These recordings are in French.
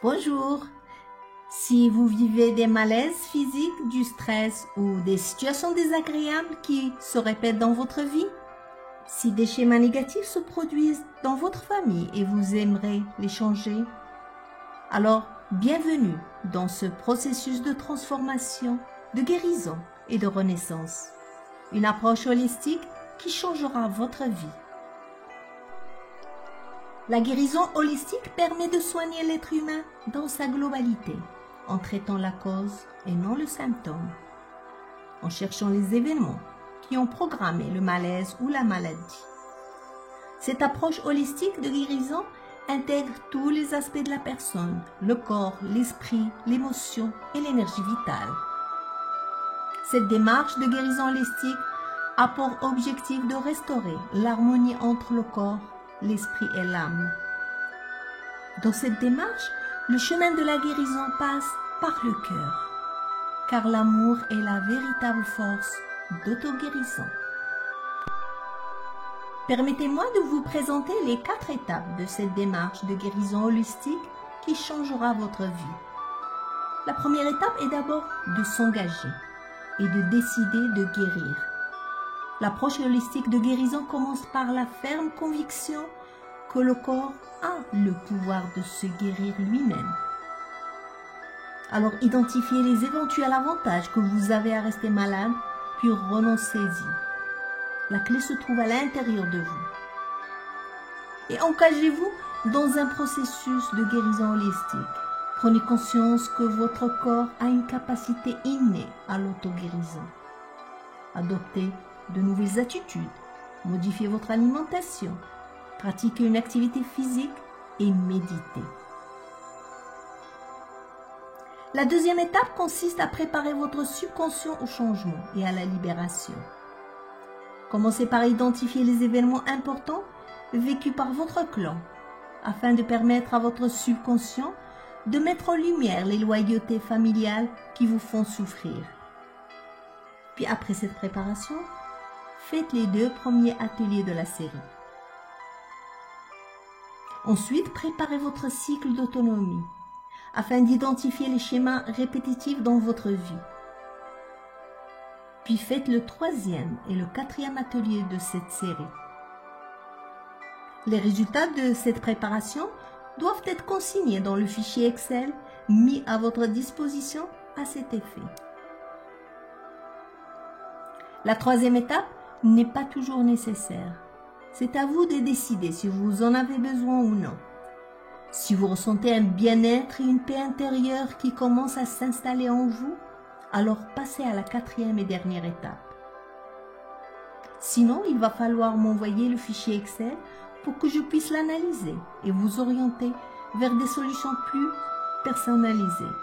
Bonjour. Si vous vivez des malaises physiques, du stress ou des situations désagréables qui se répètent dans votre vie, si des schémas négatifs se produisent dans votre famille et vous aimeriez les changer, alors bienvenue dans ce processus de transformation, de guérison et de renaissance. Une approche holistique qui changera votre vie. La guérison holistique permet de soigner l'être humain dans sa globalité, en traitant la cause et non le symptôme, en cherchant les événements qui ont programmé le malaise ou la maladie. Cette approche holistique de guérison intègre tous les aspects de la personne, le corps, l'esprit, l'émotion et l'énergie vitale. Cette démarche de guérison holistique a pour objectif de restaurer l'harmonie entre le corps, l'esprit et l'âme. Dans cette démarche, le chemin de la guérison passe par le cœur, car l'amour est la véritable force d'auto-guérison. Permettez-moi de vous présenter les 4 étapes de cette démarche de guérison holistique qui changera votre vie. La première étape est d'abord de s'engager et de décider de guérir. L'approche holistique de guérison commence par la ferme conviction que le corps a le pouvoir de se guérir lui-même. Alors identifiez les éventuels avantages que vous avez à rester malade, puis renoncez-y. La clé se trouve à l'intérieur de vous. Et engagez-vous dans un processus de guérison holistique. Prenez conscience que votre corps a une capacité innée à l'auto-guérison. Adoptez de nouvelles attitudes, modifiez votre alimentation, pratiquez une activité physique et méditez. La deuxième étape consiste à préparer votre subconscient au changement et à la libération. Commencez par identifier les événements importants vécus par votre clan, afin de permettre à votre subconscient de mettre en lumière les loyautés familiales qui vous font souffrir. Puis après cette préparation, faites les 2 premiers ateliers de la série. Ensuite, préparez votre cycle d'autonomie afin d'identifier les schémas répétitifs dans votre vie. Puis faites le 3e et le 4e atelier de cette série. Les résultats de cette préparation doivent être consignés dans le fichier Excel mis à votre disposition à cet effet. La 3e étape n'est pas toujours nécessaire. C'est à vous de décider si vous en avez besoin ou non. Si vous ressentez un bien-être et une paix intérieure qui commencent à s'installer en vous, alors passez à la 4e et dernière étape. Sinon, il va falloir m'envoyer le fichier Excel pour que je puisse l'analyser et vous orienter vers des solutions plus personnalisées.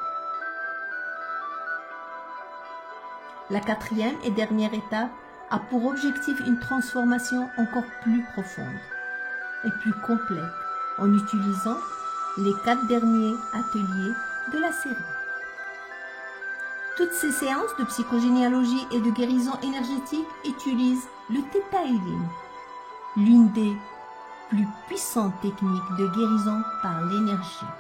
La 4e et dernière étape a pour objectif une transformation encore plus profonde et plus complète en utilisant les 4 derniers ateliers de la série. Toutes ces séances de psychogénéalogie et de guérison énergétique utilisent le Theta Healing, l'une des plus puissantes techniques de guérison par l'énergie.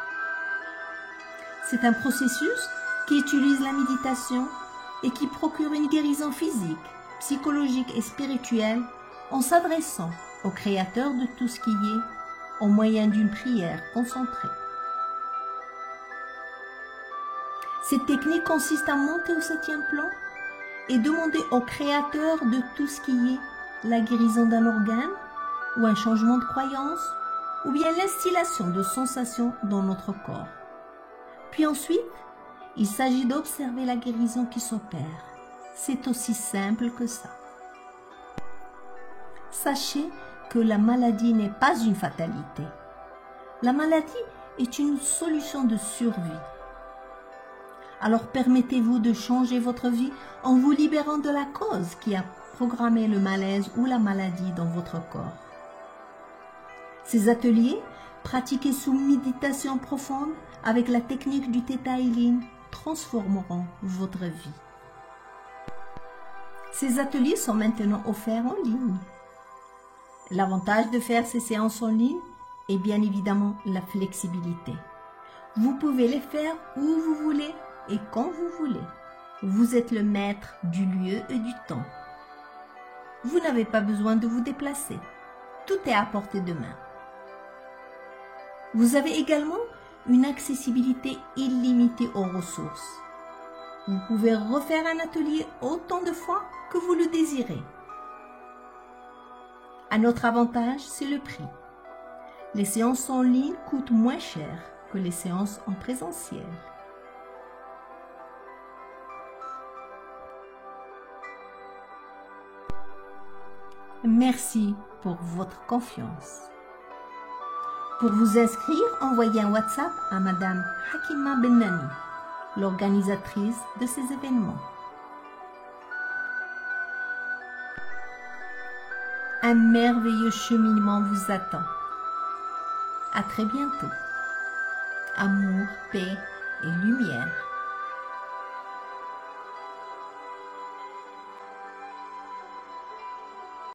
C'est un processus qui utilise la méditation et qui procure une guérison physique, psychologique et spirituelle en s'adressant au Créateur de tout ce qui est au moyen d'une prière concentrée. Cette technique consiste à monter au 7e plan et demander au Créateur de tout ce qui est la guérison d'un organe ou un changement de croyance ou bien l'instillation de sensations dans notre corps. Puis ensuite, il s'agit d'observer la guérison qui s'opère. C'est aussi simple que ça. Sachez que la maladie n'est pas une fatalité. La maladie est une solution de survie. Alors permettez-vous de changer votre vie en vous libérant de la cause qui a programmé le malaise ou la maladie dans votre corps. Ces ateliers, pratiqués sous méditation profonde avec la technique du Theta Healing, transformeront votre vie. Ces ateliers sont maintenant offerts en ligne. L'avantage de faire ces séances en ligne est bien évidemment la flexibilité. Vous pouvez les faire où vous voulez et quand vous voulez. Vous êtes le maître du lieu et du temps. Vous n'avez pas besoin de vous déplacer. Tout est à portée de main. Vous avez également une accessibilité illimitée aux ressources. Vous pouvez refaire un atelier autant de fois que vous le désirez. Un autre avantage, c'est le prix. Les séances en ligne coûtent moins cher que les séances en présentiel. Merci pour votre confiance. Pour vous inscrire, envoyez un WhatsApp à Madame Hakima Bennani, l'organisatrice de ces événements. Un merveilleux cheminement vous attend. À très bientôt. Amour, paix et lumière.